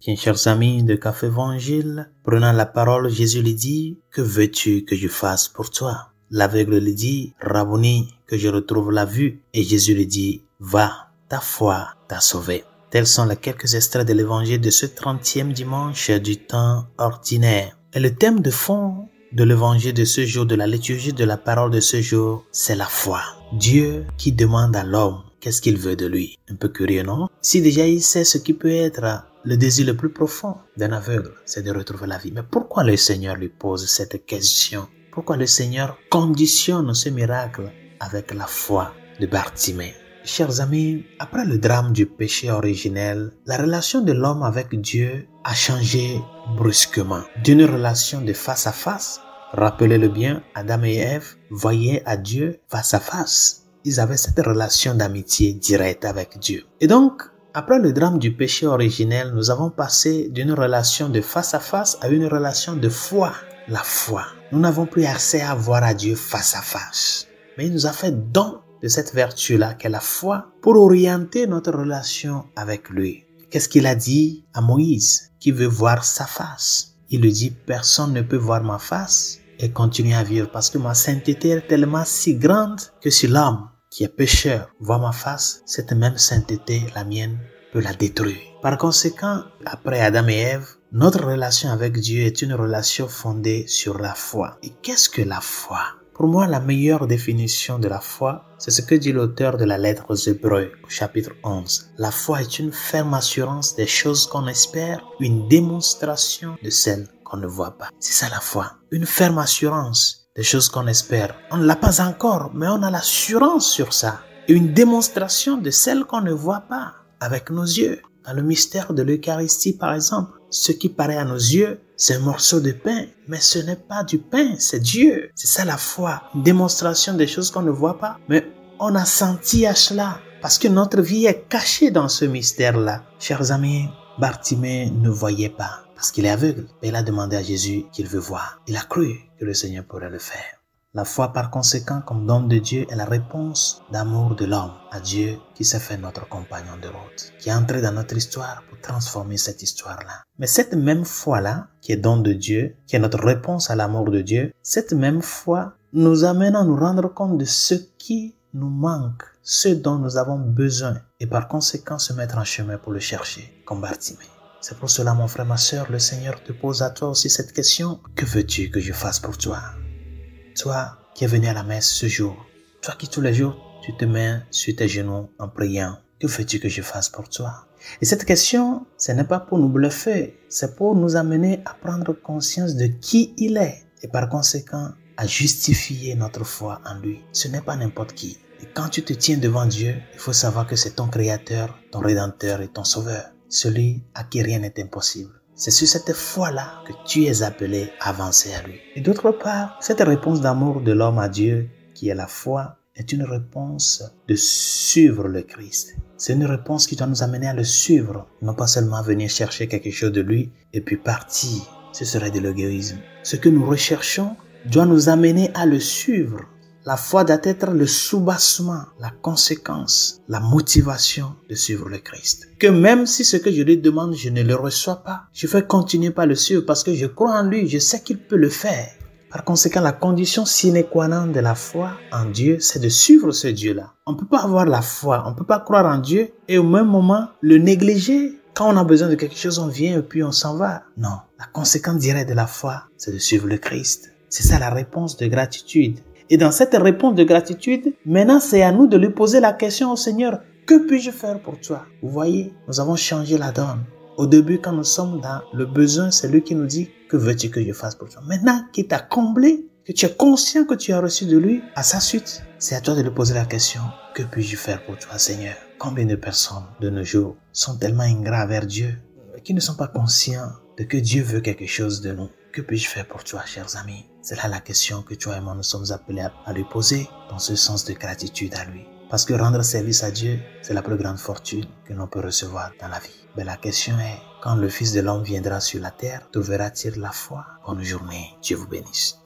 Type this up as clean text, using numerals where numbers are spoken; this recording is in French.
Bien, chers amis de Café Évangile, prenant la parole, Jésus lui dit, « Que veux-tu que je fasse pour toi ?» L'aveugle lui dit, « Rabboni, que je retrouve la vue. » Et Jésus lui dit, « Va, ta foi t'a sauvé. » Tels sont les quelques extraits de l'évangile de ce 30e dimanche du temps ordinaire. Et le thème de fond de l'évangile de ce jour, de la liturgie de la parole de ce jour, c'est la foi. Dieu qui demande à l'homme qu'est-ce qu'il veut de lui. Un peu curieux, non? Si déjà il sait ce qui peut être le désir le plus profond d'un aveugle, c'est de retrouver la vie. Mais pourquoi le Seigneur lui pose cette question? Pourquoi le Seigneur conditionne ce miracle avec la foi de Bartimée? Chers amis, après le drame du péché originel, la relation de l'homme avec Dieu a changé brusquement. D'une relation de face à face, rappelez-le bien, Adam et Ève voyaient à Dieu face à face. Ils avaient cette relation d'amitié directe avec Dieu. Et donc, après le drame du péché originel, nous avons passé d'une relation de face à face à une relation de foi. La foi. Nous n'avons plus accès à voir à Dieu face à face. Mais il nous a fait don de cette vertu-là qu'est la foi pour orienter notre relation avec lui. Qu'est-ce qu'il a dit à Moïse qui veut voir sa face? Il lui dit, personne ne peut voir ma face et continuer à vivre parce que ma sainteté est tellement si grande que si l'homme qui est pécheur voit ma face, cette même sainteté, la mienne, peut la détruire. Par conséquent, après Adam et Ève, notre relation avec Dieu est une relation fondée sur la foi. Et qu'est-ce que la foi? Pour moi, la meilleure définition de la foi, c'est ce que dit l'auteur de la lettre aux Hébreux, au chapitre 11. La foi est une ferme assurance des choses qu'on espère, une démonstration de celles qu'on ne voit pas. C'est ça la foi. Une ferme assurance des choses qu'on espère. On ne l'a pas encore, mais on a l'assurance sur ça. Et une démonstration de celles qu'on ne voit pas avec nos yeux. Dans le mystère de l'Eucharistie, par exemple, ce qui paraît à nos yeux, c'est un morceau de pain, mais ce n'est pas du pain, c'est Dieu. C'est ça la foi, une démonstration des choses qu'on ne voit pas, mais on a senti à cela, parce que notre vie est cachée dans ce mystère-là. Chers amis, Bartimée ne voyait pas, parce qu'il est aveugle, mais il a demandé à Jésus qu'il veut voir. Il a cru que le Seigneur pourrait le faire. La foi, par conséquent, comme don de Dieu, est la réponse d'amour de l'homme à Dieu qui s'est fait notre compagnon de route, qui est entré dans notre histoire pour transformer cette histoire-là. Mais cette même foi-là, qui est don de Dieu, qui est notre réponse à l'amour de Dieu, cette même foi nous amène à nous rendre compte de ce qui nous manque, ce dont nous avons besoin, et par conséquent se mettre en chemin pour le chercher, comme Bartimée. C'est pour cela, mon frère, ma sœur, le Seigneur te pose à toi aussi cette question. Que veux-tu que je fasse pour toi? Toi qui es venu à la messe ce jour, toi qui tous les jours tu te mets sur tes genoux en priant, que veux-tu que je fasse pour toi? Et cette question, ce n'est pas pour nous bluffer, c'est pour nous amener à prendre conscience de qui il est et par conséquent à justifier notre foi en lui. Ce n'est pas n'importe qui. Et quand tu te tiens devant Dieu, il faut savoir que c'est ton Créateur, ton Rédempteur et ton Sauveur, celui à qui rien n'est impossible. C'est sur cette foi-là que tu es appelé à avancer à lui. Et d'autre part, cette réponse d'amour de l'homme à Dieu, qui est la foi, est une réponse de suivre le Christ. C'est une réponse qui doit nous amener à le suivre, non pas seulement venir chercher quelque chose de lui et puis partir. Ce serait de l'égoïsme. Ce que nous recherchons doit nous amener à le suivre. La foi doit être le soubassement, la conséquence, la motivation de suivre le Christ. Que même si ce que je lui demande, je ne le reçois pas, je vais continuer par le suivre parce que je crois en lui, je sais qu'il peut le faire. Par conséquent, la condition sine qua non de la foi en Dieu, c'est de suivre ce Dieu-là. On ne peut pas avoir la foi, on ne peut pas croire en Dieu et au même moment le négliger. Quand on a besoin de quelque chose, on vient et puis on s'en va. Non, la conséquence directe de la foi, c'est de suivre le Christ. C'est ça la réponse de gratitude. Et dans cette réponse de gratitude, maintenant c'est à nous de lui poser la question au Seigneur, que puis-je faire pour toi? Vous voyez, nous avons changé la donne. Au début, quand nous sommes dans le besoin, c'est lui qui nous dit, que veux-tu que je fasse pour toi? Maintenant qu'il t'a comblé, que tu es conscient que tu as reçu de lui, à sa suite, c'est à toi de lui poser la question, que puis-je faire pour toi, Seigneur? Combien de personnes de nos jours sont tellement ingrats vers Dieu, qui ne sont pas conscients de que Dieu veut quelque chose de nous? Que puis-je faire pour toi, chers amis? C'est là la question que toi et moi nous sommes appelés à lui poser dans ce sens de gratitude à lui. Parce que rendre service à Dieu, c'est la plus grande fortune que l'on peut recevoir dans la vie. Mais la question est, quand le Fils de l'homme viendra sur la terre, trouveras-tu la foi? Bonne journée, Dieu vous bénisse.